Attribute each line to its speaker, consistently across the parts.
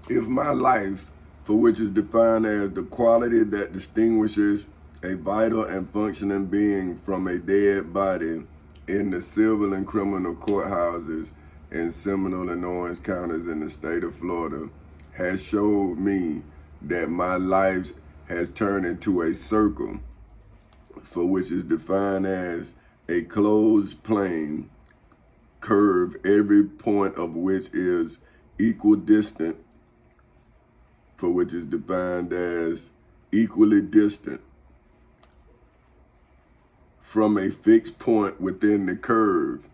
Speaker 1: If my life, for which is defined as the quality that distinguishes a vital and functioning being from a dead body in the civil and criminal courthouses in Seminole and Orange counties in the state of Florida, has showed me that my life has turned into a circle, for which is defined as a closed plane curve, every point of which is equidistant, for which is defined as equally distant from a fixed point within the curve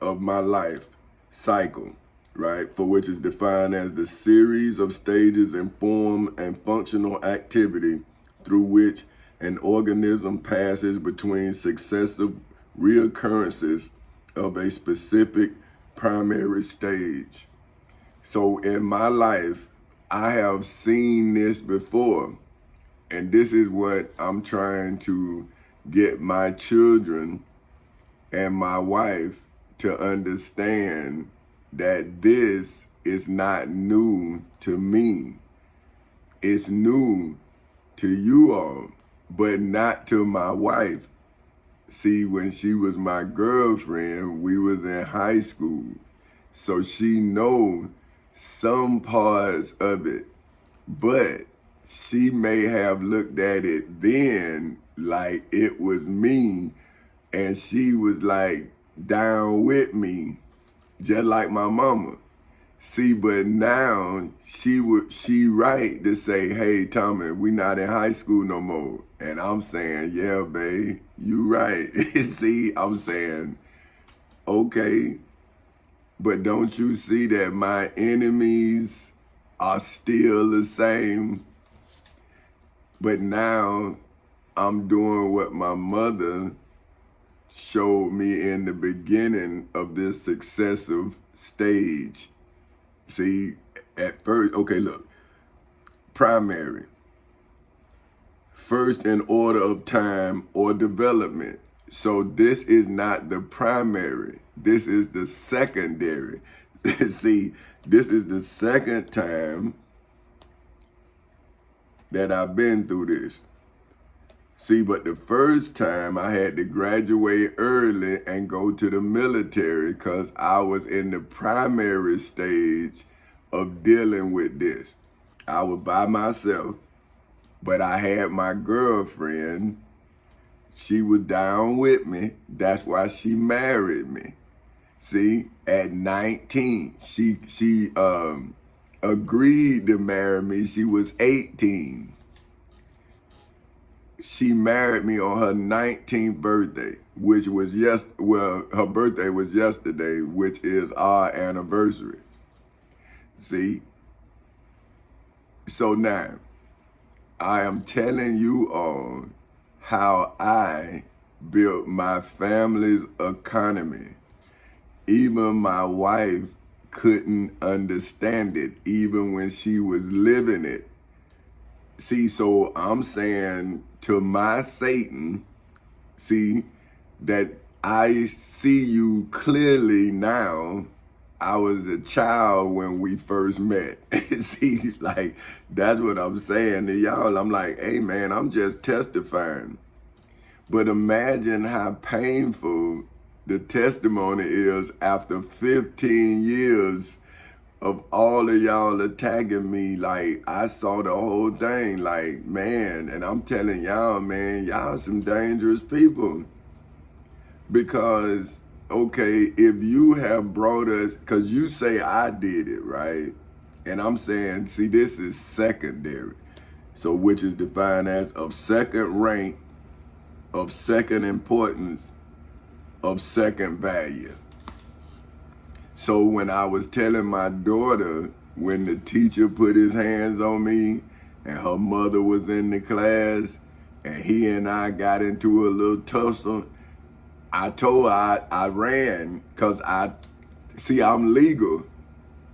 Speaker 1: of my life cycle, right? For which is defined as the series of stages in form and functional activity through which an organism passes between successive reoccurrences of a specific primary stage. So in my life, I have seen this before, and this is what I'm trying to get my children and my wife to understand, that this is not new to me. It's new to you all, but not to my wife. See, when she was my girlfriend, we was in high school. So she knows some parts of it, but she may have looked at it then like it was me, and she was like down with me, just like my mama. See, but now she right to say, hey, Tommy, we not in high school no more. And I'm saying, yeah, babe, you right. See, I'm saying, okay, but don't you see that my enemies are still the same? But now I'm doing what my mother showed me in the beginning of this successive stage. See, at first, okay, look, primary, first in order of time or development. So this is not the primary. This is the secondary. See, this is the second time that I've been through this. See, but the first time I had to graduate early and go to the military because I was in the primary stage of dealing with this. I was by myself, but I had my girlfriend. She was down with me. That's why she married me. See, at 19, she agreed to marry me. She was 18. She married me on her 19th birthday, which was her birthday was yesterday, which is our anniversary. See? So now, I am telling you all how I built my family's economy. Even my wife couldn't understand it, even when she was living it. See, so I'm saying to my Satan, see, that I see you clearly now. I was a child when we first met. See, like, that's what I'm saying to y'all. I'm like, hey, man, I'm just testifying. But imagine how painful the testimony is after 15 years of all of y'all attacking me. Like, I saw the whole thing, like, man, and I'm telling y'all, man, y'all some dangerous people. Because, okay, if you have brought us, because you say I did it, right? And I'm saying, see, this is secondary. So, which is defined as of second rank, of second importance, of second value. So when I was telling my daughter, when the teacher put his hands on me and her mother was in the class and he and I got into a little tussle, I told her I ran because I'm legal.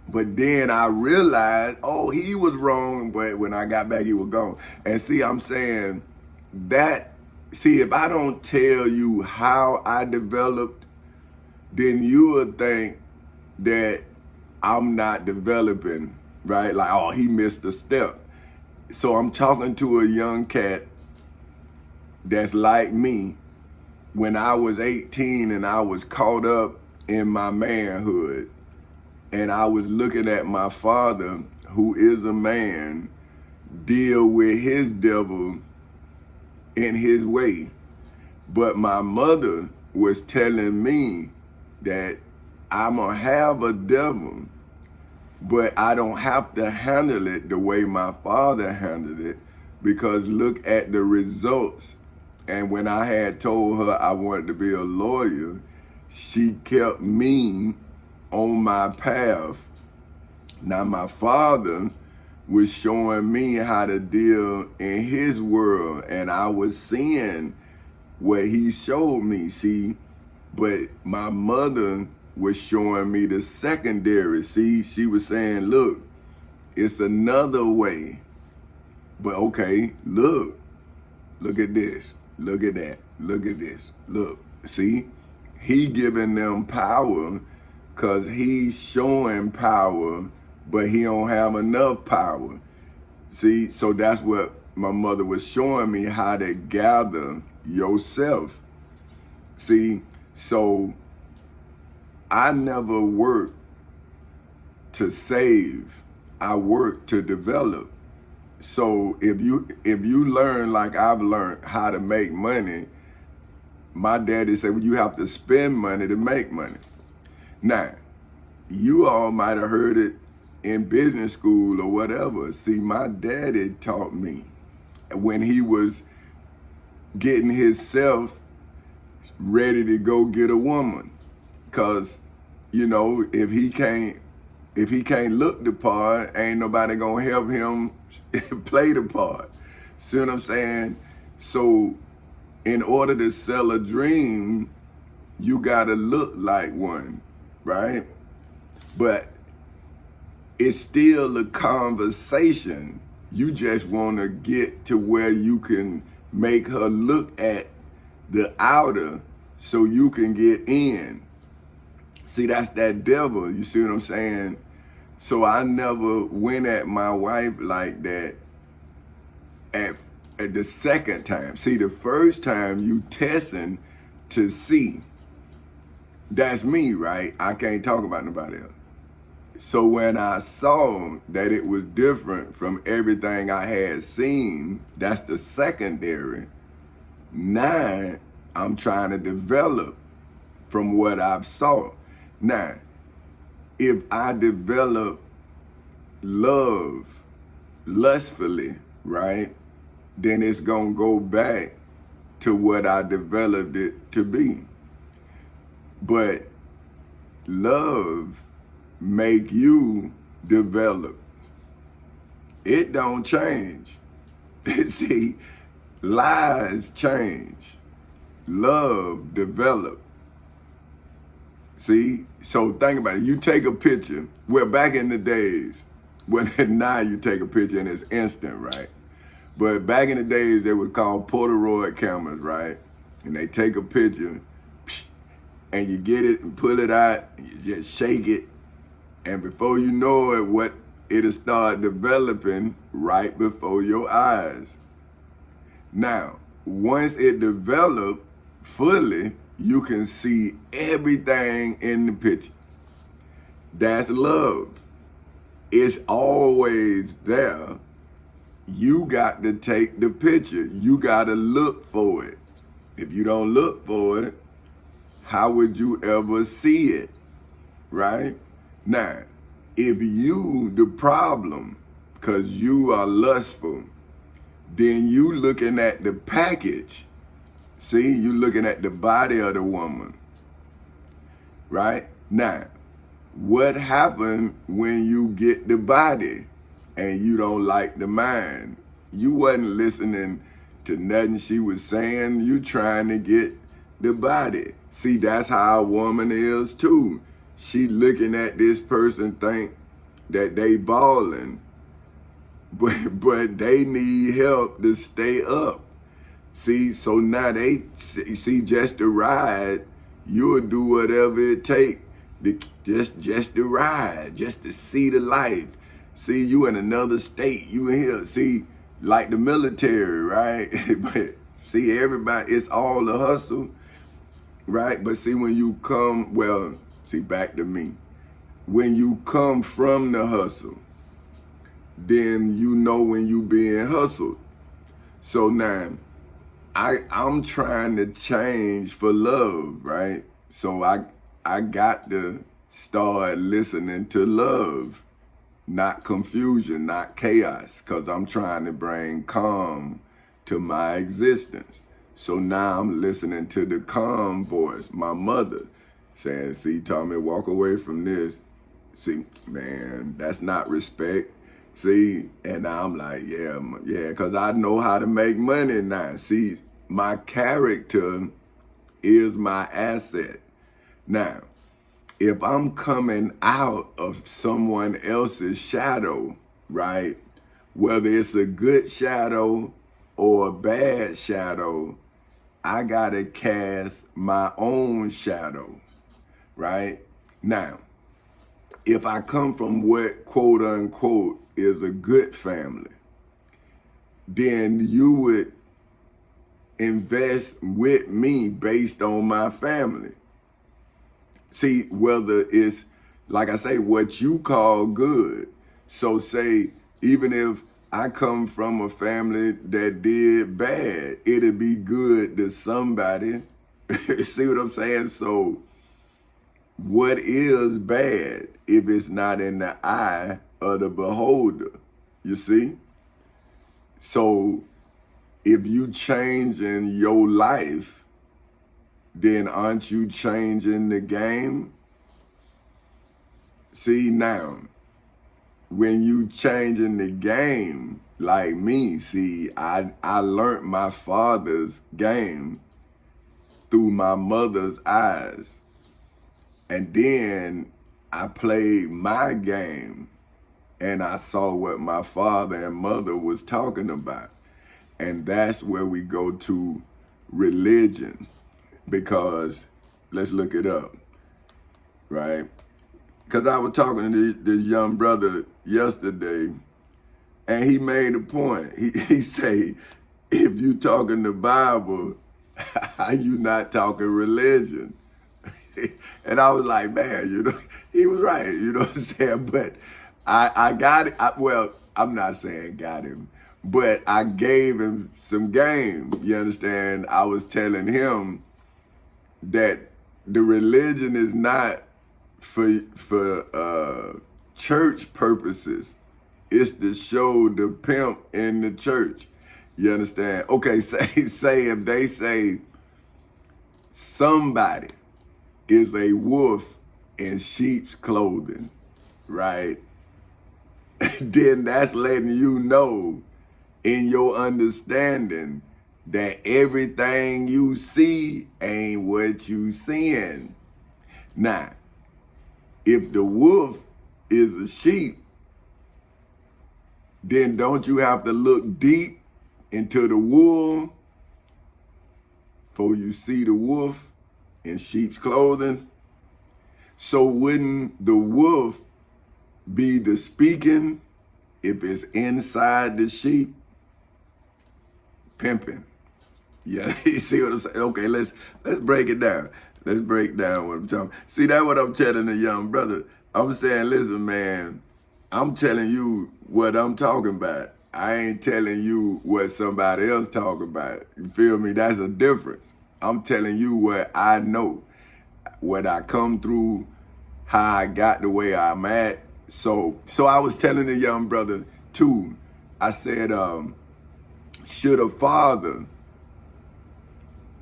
Speaker 1: But then I realized, oh, he was wrong, but when I got back, he was gone. And see, I'm saying that, see, if I don't tell you how I developed, then you would think that I'm not developing right? Like, oh, he missed a step. So I'm talking to a young cat that's like me when I was 18 and I was caught up in my manhood, and I was looking at my father, who is a man, deal with his devil in his way. But my mother was telling me that I'm gonna have a devil, but I don't have to handle it the way my father handled it, because look at the results. And when I had told her I wanted to be a lawyer, she kept me on my path. Now my father was showing me how to deal in his world, and I was seeing what he showed me, see, but my mother was showing me the secondary. See, she was saying, look, it's another way. But okay, look at this, look at that, look at this, look, see, he giving them power because he's showing power, but he don't have enough power. See, so that's what my mother was showing me, how to gather yourself. See, so I never worked to save, I worked to develop. So if you learn like I've learned how to make money, my daddy said, well, you have to spend money to make money. Now, you all might have heard it in business school or whatever. See, my daddy taught me when he was getting himself ready to go get a woman. Cause, you know, if he can't look the part, ain't nobody gonna help him play the part. See what I'm saying? So in order to sell a dream, you gotta look like one, right? But it's still a conversation. You just wanna get to where you can make her look at the outer so you can get in. See, that's that devil, you see what I'm saying? So I never went at my wife like that at the second time. See, the first time you testing to see. That's me, right? I can't talk about nobody else. So when I saw that it was different from everything I had seen, that's the secondary. Now I'm trying to develop from what I've saw. Now, if I develop love lustfully, right, then it's gonna go back to what I developed it to be. But love make you develop. It don't change. See, lies change. Love develop. See, so think about it. You take a picture. Well, back in the days, well, now you take a picture and it's instant, right? But back in the days, they were called Polaroid cameras, right? And they take a picture, and you get it and pull it out, and you just shake it, and before you know it, it'll start developing right before your eyes. Now, once it develops fully, you can see everything in the picture. That's love. It's always there. You got to take the picture. You got to look for it. If you don't look for it, how would you ever see it? Right? Now, if you the problem because you are lustful, then you looking at the package. See, you looking at the body of the woman, right? Now, what happened when you get the body and you don't like the mind? You wasn't listening to nothing she was saying. You trying to get the body. See, that's how a woman is too. She looking at this person, think that they balling, but they need help to stay up. See, so now they see just to ride, you'll do whatever it takes just to ride, just to see the life, See, you in another state. You in here. See, like the military, right? But see, everybody, it's all the hustle, right? But see, when you come, well, see, back to me. When you come from the hustle, then you know when you being hustled. So now, I'm trying to change for love, right? So I got to start listening to love, not confusion, not chaos, because I'm trying to bring calm to my existence. So now I'm listening to the calm voice, my mother, saying, see, Tommy, walk away from this. See, man, that's not respect. See, and I'm like, yeah, because I know how to make money now. See, my character is my asset. Now, if I'm coming out of someone else's shadow, right, whether it's a good shadow or a bad shadow, I gotta cast my own shadow, right? Now, if I come from what, quote unquote, is a good family, then you would invest with me based on my family. See, whether it's, like I say, what you call good. So say, even if I come from a family that did bad, it'll be good to somebody. See what I'm saying? So what is bad if it's not in the eye of the beholder? You see? So if you changing your life, then aren't you changing the game? See, now, when you changing the game, like me, see, I learned my father's game through my mother's eyes. And then I played my game and I saw what my father and mother was talking about. And that's where we go to religion, because let's look it up, right? Because I was talking to this young brother yesterday, and he made a point. He say, if you talking the Bible, how you not talking religion? And I was like, man, he was right, you know what I'm saying? But I got it. Well, I'm not saying got him, but I gave him some game. You understand? I was telling him that the religion is not for church purposes. It's to show the pimp in the church. You understand? Okay, say if they say somebody is a wolf in sheep's clothing, right? Then that's letting you know in your understanding that everything you see ain't what you seeing. Now, if the wolf is a sheep, then don't you have to look deep into the wool before you see the wolf in sheep's clothing? So wouldn't the wolf be the speaking if it's inside the sheep? Pimping. Yeah, you see what I'm saying? Okay, let's break it down. Let's break down what I'm talking. See, that's what I'm telling the young brother. I'm saying, listen, man, I'm telling you what I'm talking about. I ain't telling you what somebody else talking about. You feel me? That's a difference. I'm telling you what I know, what I come through, how I got the way I'm at. So I was telling the young brother too, I said, should a father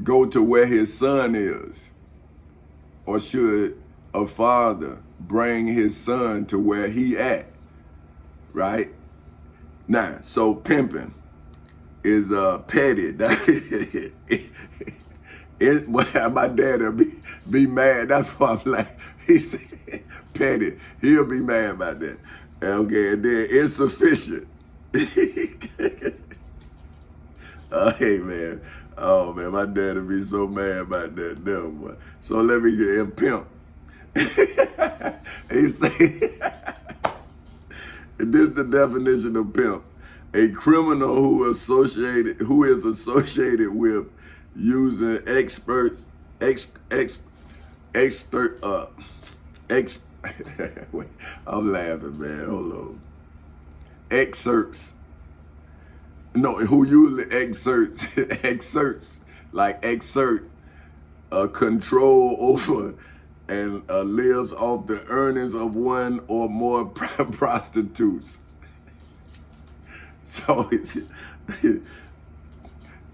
Speaker 1: go to where his son is? Or should a father bring his son to where he at? Right? Now, so pimping is petty. My dad will be mad. That's why I'm like, he said petty. He'll be mad about that. Okay, and then insufficient. Hey man, oh man, my dad would be so mad about that damn boy. So let me get him pimp. He say, This is the definition of pimp. A criminal who is associated with using experts, wait, I'm laughing, man. Hold on. Excerpts. No, who usually exerts control over and lives off the earnings of one or more prostitutes. So,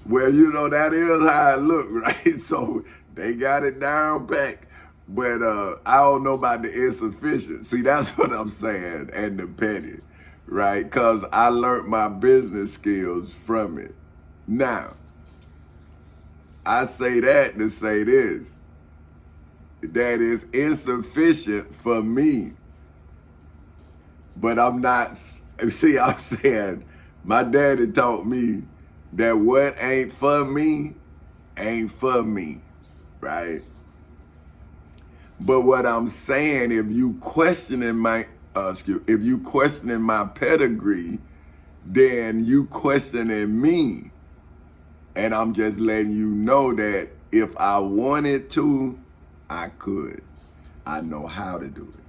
Speaker 1: well, you know, that is how it look, right? So they got it down pat, but I don't know about the insufficient. See, that's what I'm saying, and the petty, right? Because I learned my business skills from it. Now, I say that to say this, that is insufficient for me, but I'm not, see, I'm saying, my daddy taught me that what ain't for me, right? But what I'm saying, if you questioning my pedigree, then you questioning me. And I'm just letting you know that if I wanted to, I could. I know how to do it.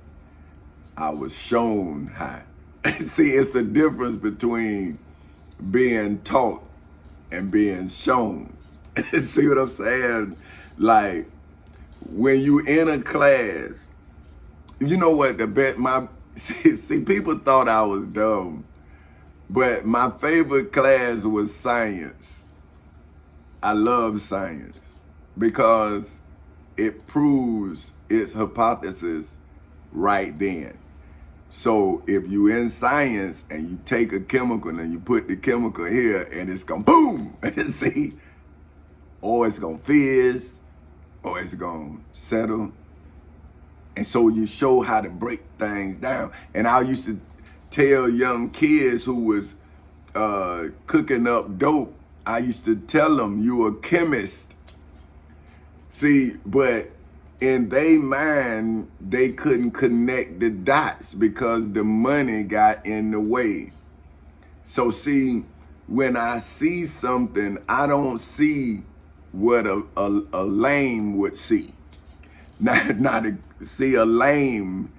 Speaker 1: I was shown how. See, it's the difference between being taught and being shown. See what I'm saying? Like, when you in a class, you know what see, people thought I was dumb, but my favorite class was science. I love science because it proves its hypothesis right then. So if you in science and you take a chemical and you put the chemical here and it's gonna boom, see, or it's gonna fizz, or it's gonna settle. And so you show how to break things down. And I used to tell young kids who was cooking up dope, I used to tell them, you a chemist. See, but in their mind, they couldn't connect the dots because the money got in the way. So see, when I see something, I don't see what a lame would see. See, a lame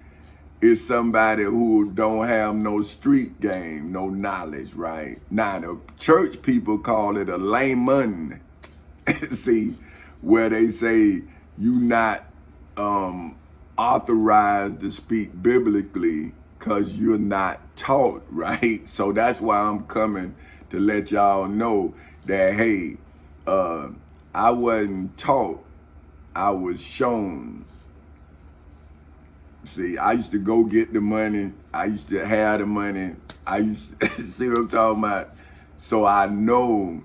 Speaker 1: is somebody who don't have no street game, no knowledge, right? Now, the church people call it a layman. See, where they say you not authorized to speak biblically because you're not taught, right? So that's why I'm coming to let y'all know that, hey, I wasn't taught, I was shown. See, I used to go get the money. I used to have the money. I used to, see what I'm talking about? So I know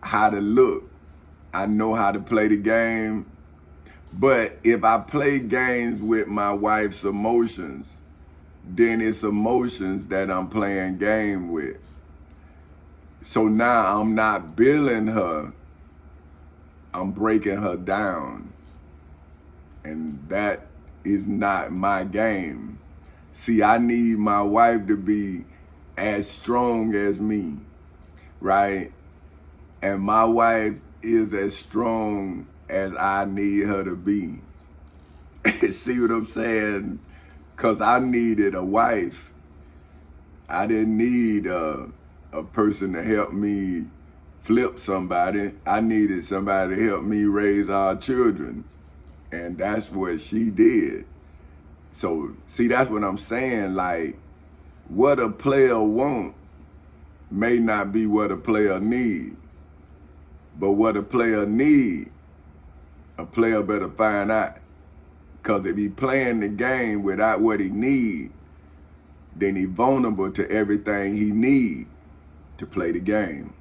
Speaker 1: how to look. I know how to play the game. But if I play games with my wife's emotions, then it's emotions that I'm playing game with. So now I'm not billing her, I'm breaking her down. And that is not my game. See, I need my wife to be as strong as me, right? And my wife is as strong as I need her to be. See what I'm saying? Because I needed a wife. I didn't need a person to help me flip somebody. I needed somebody to help me raise our children. And that's what she did. So, see, that's what I'm saying. Like, what a player want may not be what a player need. But what a player need, a player better find out. Because if he playing the game without what he need, then he vulnerable to everything he need to play the game.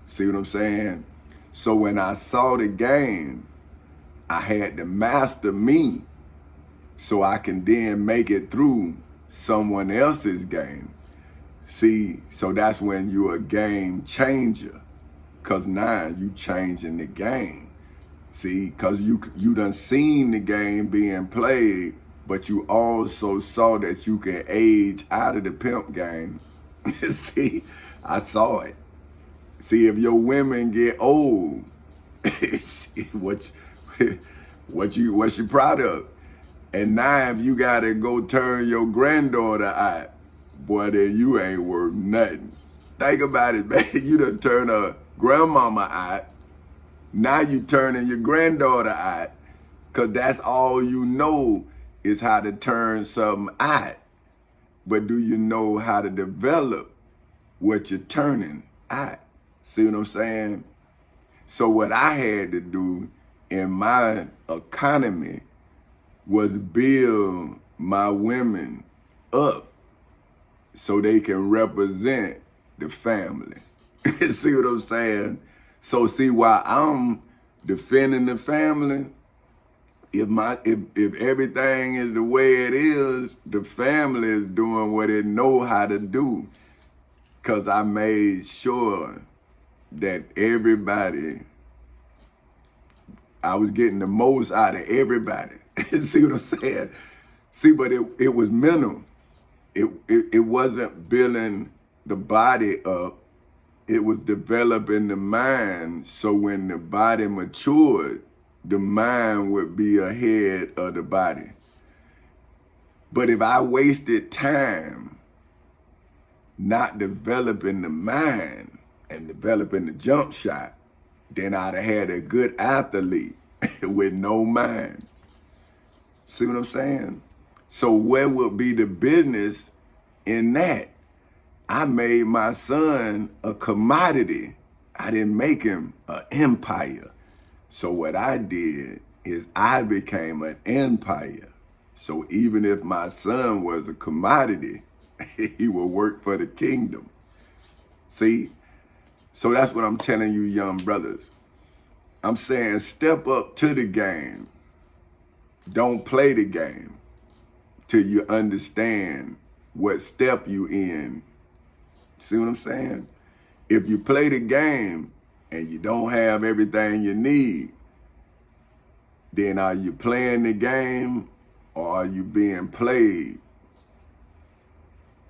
Speaker 1: See what I'm saying? So when I saw the game, I had to master me so I can then make it through someone else's game. See, so that's when you're a game changer. Because now you changing the game. See, because you done seen the game being played but you also saw that you can age out of the pimp game. See, I saw it. See, if your women get old, what you proud of? And now if you gotta go turn your granddaughter out, boy, then you ain't worth nothing. Think about it, man. You done turn a grandmama out. Now you turning your granddaughter out, cause that's all you know is how to turn something out. But do you know how to develop what you're turning out? See what I'm saying? So what I had to do in my economy was build my women up so they can represent the family. See what I'm saying? So see, while I'm defending the family, if everything is the way it is, the family is doing what it know how to do. Cause I made sure that I was getting the most out of everybody. See what I'm saying? See, but it was mental. It wasn't building the body up. It was developing the mind, so when the body matured, the mind would be ahead of the body. But if I wasted time not developing the mind and developing the jump shot, then I'd have had a good athlete with no mind. See what I'm saying? So where would be the business in that? I made my son a commodity. I didn't make him an empire. So what I did is I became an empire. So even if my son was a commodity, he will work for the kingdom. See? So that's what I'm telling you, young brothers. I'm saying step up to the game. Don't play the game till you understand what step you in. See what I'm saying? If you play the game and you don't have everything you need, then are you playing the game or are you being played?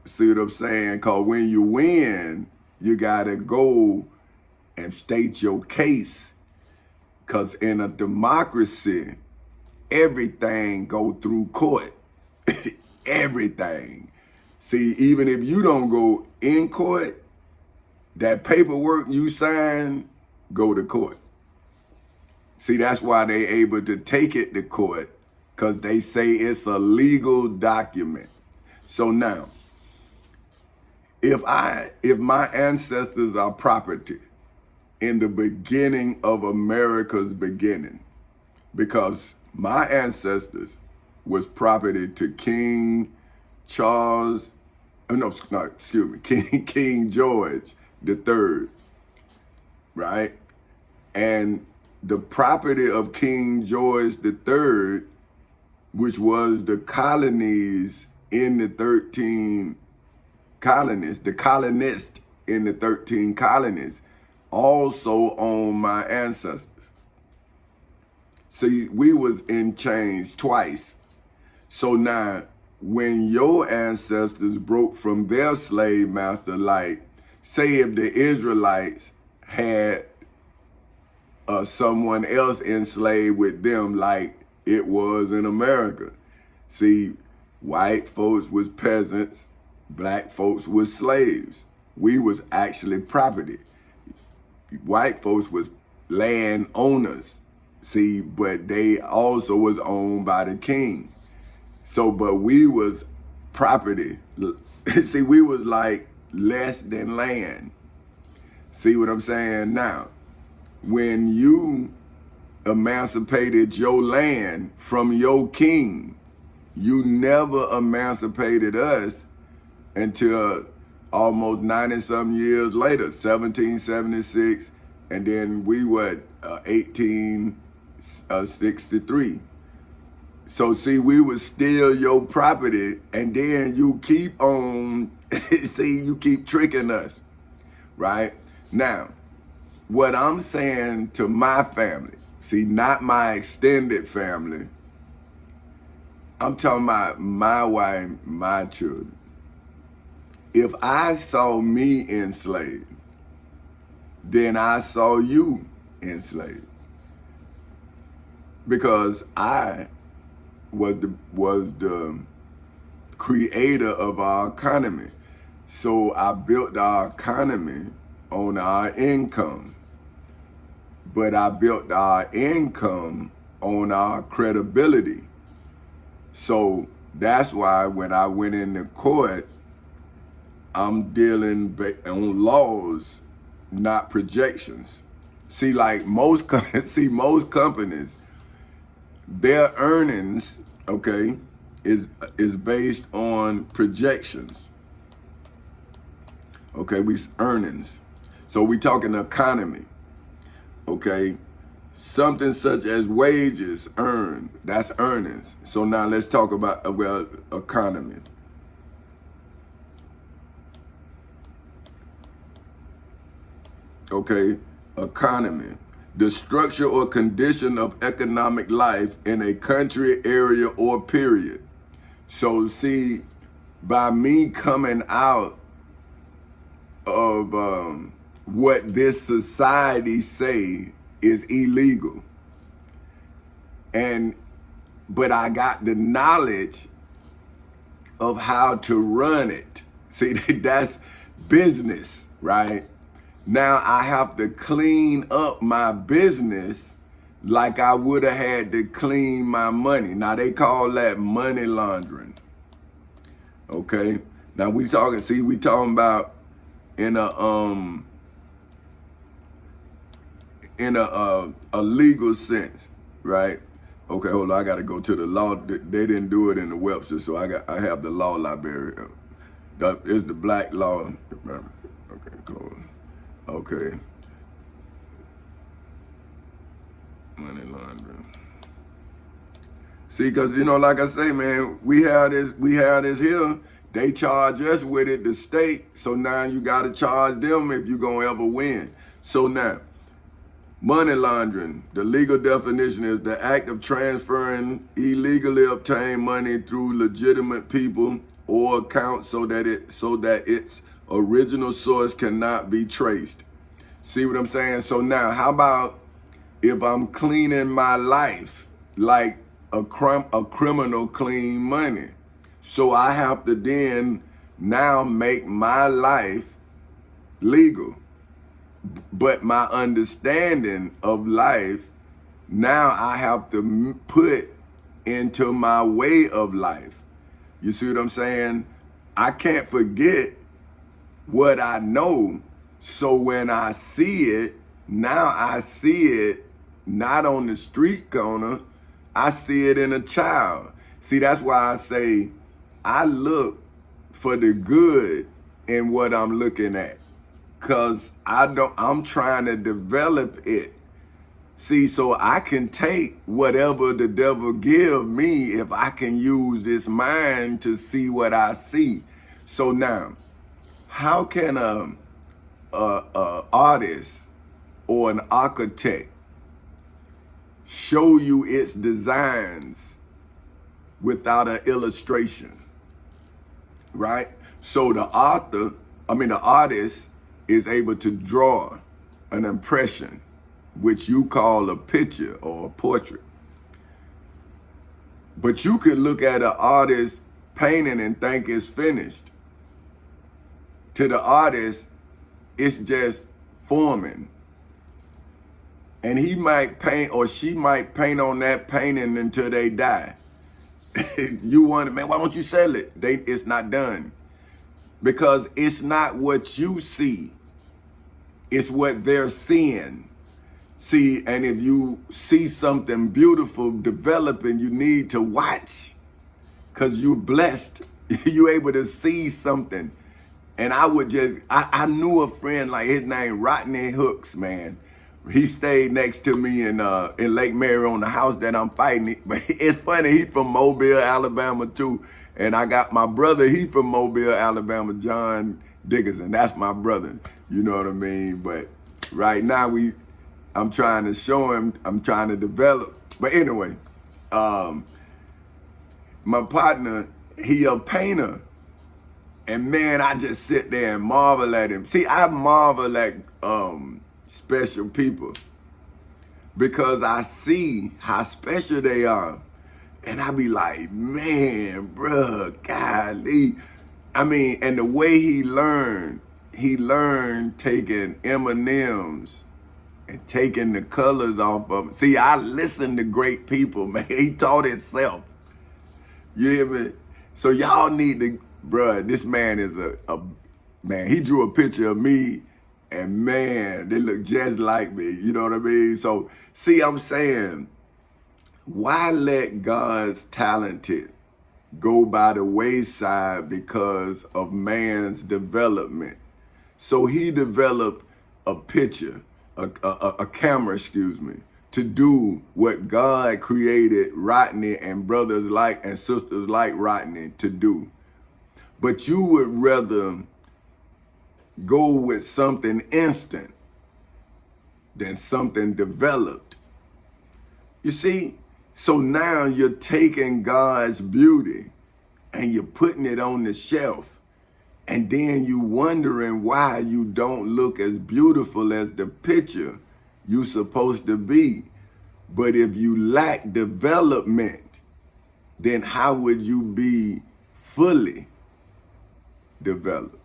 Speaker 1: See what I'm saying? Because when you win, you got to go and state your case. Because in a democracy, everything go through court. Everything. See, even if you don't go in court, that paperwork you sign, go to court. See, that's why they able to take it to court, because they say it's a legal document. So now, if my ancestors are property in the beginning of America's beginning, because my ancestors was property to King George III, right? And the property of King George III, which was the colonies in the 13 colonies, the colonists in the 13 colonies, also owned my ancestors. See, we was in chains twice. So now, when your ancestors broke from their slave master, like, say if the Israelites had someone else enslaved with them like it was in America. See, white folks was peasants, black folks was slaves. We was actually property. White folks was land owners. See, but they also was owned by the king. So, but we was property. See, we was like less than land. See what I'm saying? Now, when you emancipated your land from your king, you never emancipated us until almost 90-something years later, 1776, and then we were 1863. So see, we was still your property, and then you keep on, see, you keep tricking us, right? Now, what I'm saying to my family, see, not my extended family, I'm talking about my wife, my children. If I saw me enslaved, then I saw you enslaved. Because I was the creator of our economy. So I built our economy on our income. But I built our income on our credibility. So that's why when I went into court, I'm dealing on laws, not projections. See, like most companies, their earnings, okay, is based on projections. Okay, earnings. So we talking economy. Okay, something such as wages earned, that's earnings. So now let's talk about economy. Okay, economy. The structure or condition of economic life in a country, area, or period. So see, by me coming out of what this society say is illegal, but I got the knowledge of how to run it. See, that's business, right? Now I have to clean up my business like I would have had to clean my money. Now they call that money laundering. Okay. Now we talking about in a legal sense, right? Okay, hold on. I got to go to the law. They didn't do it in the Webster, so I have the law library. It's the black law. Okay, close. Okay. Money laundering. See, because, like I say, man, we have this here. They charge us with it, the state. So now you got to charge them if you're going to ever win. So now, money laundering, the legal definition is the act of transferring illegally obtained money through legitimate people or accounts so that its original source cannot be traced. See what I'm saying? So now, how about if I'm cleaning my life like a criminal clean money? So I have to then now make my life legal. But my understanding of life, now I have to put into my way of life. You see what I'm saying? I can't forget what I know. So when I see it, now I see it not on the street corner, I see it in a child. See, that's why I say I look for the good in what I'm looking at. Cause I'm trying to develop it. See, so I can take whatever the devil give me if I can use this mind to see what I see. So now, how can a artist or an architect show you its designs without an illustration, right? So the artist is able to draw an impression, which you call a picture or a portrait. But you could look at an artist's painting and think it's finished. To the artist, it's just forming. And he might paint or she might paint on that painting until they die. You wonder, man, why don't you sell it? It's not done. Because it's not what you see. It's what they're seeing. See, and if you see something beautiful developing, you need to watch. Because you're blessed. You're able to see something. And I knew a friend, like his name, Rodney Hooks, man. He stayed next to me in Lake Mary on the house that I'm fighting. But it's funny, he's from Mobile, Alabama too. And I got my brother, he's from Mobile, Alabama, John Dickerson. That's my brother. You know what I mean? But right now I'm trying to show him, I'm trying to develop. But anyway, my partner, he a painter. And man, I just sit there and marvel at him. See, I marvel at special people because I see how special they are. And I be like, man, bruh, golly. I mean, and the way he learned taking M&Ms and taking the colors off of them. See, I listen to great people, man. He taught himself. You hear me? So y'all need to, bruh, this man is a man, he drew a picture of me and man, they look just like me. You know what I mean? So see, I'm saying, why let God's talented go by the wayside because of man's development? So he developed a picture, a camera, to do what God created Rodney and brothers like and sisters like Rodney to do. But you would rather go with something instant than something developed. You see? So now you're taking God's beauty and you're putting it on the shelf. And then you wondering why you don't look as beautiful as the picture you're supposed to be. But if you lack development, then how would you be fully developed?